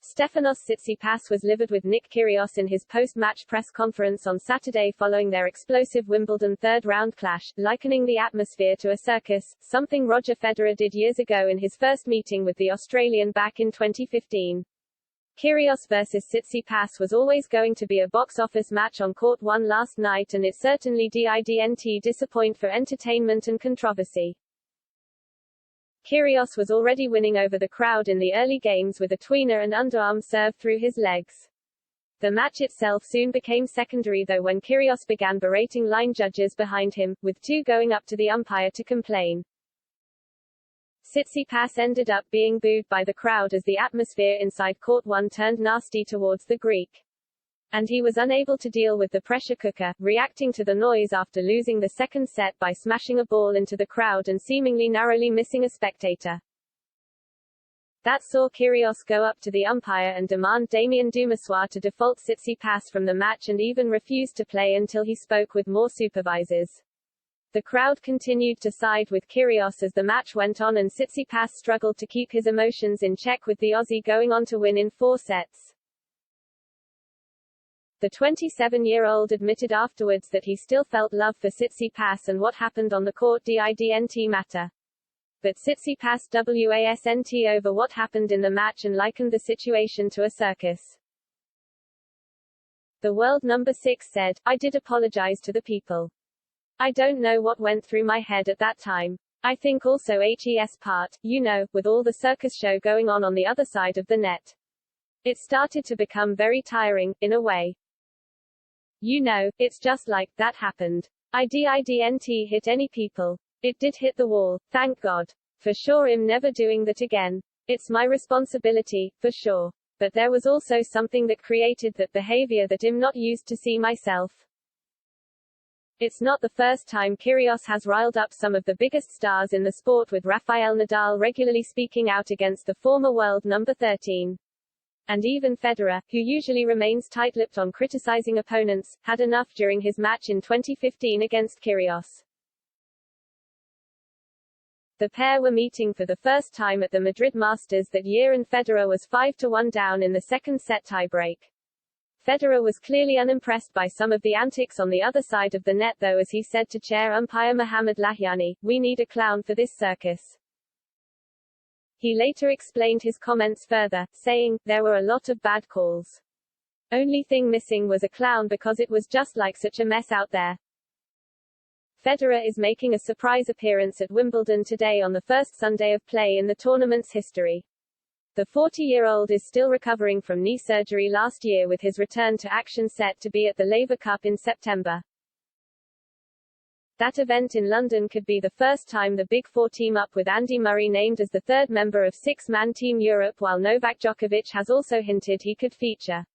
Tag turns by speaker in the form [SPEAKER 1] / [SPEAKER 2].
[SPEAKER 1] Stefanos Tsitsipas was livid with Nick Kyrgios in his post-match press conference on Saturday following their explosive Wimbledon third-round clash, likening the atmosphere to a circus, something Roger Federer did years ago in his first meeting with the Australian back in 2015. Kyrgios versus Tsitsipas was always going to be a box office match on court one last night, and it certainly didn't disappoint for entertainment and controversy. Kyrgios was already winning over the crowd in the early games with a tweener and underarm serve through his legs. The match itself soon became secondary though when Kyrgios began berating line judges behind him, with two going up to the umpire to complain. Tsitsipas ended up being booed by the crowd as the atmosphere inside court one turned nasty towards the Greek. And he was unable to deal with the pressure cooker, reacting to the noise after losing the second set by smashing a ball into the crowd and seemingly narrowly missing a spectator. That saw Kyrgios go up to the umpire and demand Damien Dumassois to default Tsitsipas from the match and even refuse to play until he spoke with more supervisors. The crowd continued to side with Kyrgios as the match went on, and Tsitsipas struggled to keep his emotions in check, with the Aussie going on to win in 4 sets. The 27-year-old admitted afterwards that he still felt love for Tsitsipas and what happened on the court didn't matter. But Tsitsipas wasn't over what happened in the match and likened the situation to a circus. The world number 6 said, "I did apologize to the people. I don't know what went through my head at that time. I think also his part, with all the circus show going on the other side of the net. It started to become very tiring, in a way. It's just like, that happened. I didn't hit any people. It did hit the wall, thank God. For sure I'm never doing that again. It's my responsibility, for sure. But there was also something that created that behavior that I'm not used to see myself." It's not the first time Kyrgios has riled up some of the biggest stars in the sport, with Rafael Nadal regularly speaking out against the former world number 13. And even Federer, who usually remains tight-lipped on criticizing opponents, had enough during his match in 2015 against Kyrgios. The pair were meeting for the first time at the Madrid Masters that year, and Federer was 5-1 down in the second set tiebreak. Federer was clearly unimpressed by some of the antics on the other side of the net though, as he said to chair umpire Mohamed Lahyani, "We need a clown for this circus." He later explained his comments further, saying, "There were a lot of bad calls. Only thing missing was a clown because it was just like such a mess out there." Federer is making a surprise appearance at Wimbledon today on the first Sunday of play in the tournament's history. The 40-year-old is still recovering from knee surgery last year, with his return to action set to be at the Laver Cup in September. That event in London could be the first time the Big Four team up, with Andy Murray named as the third member of six-man Team Europe, while Novak Djokovic has also hinted he could feature.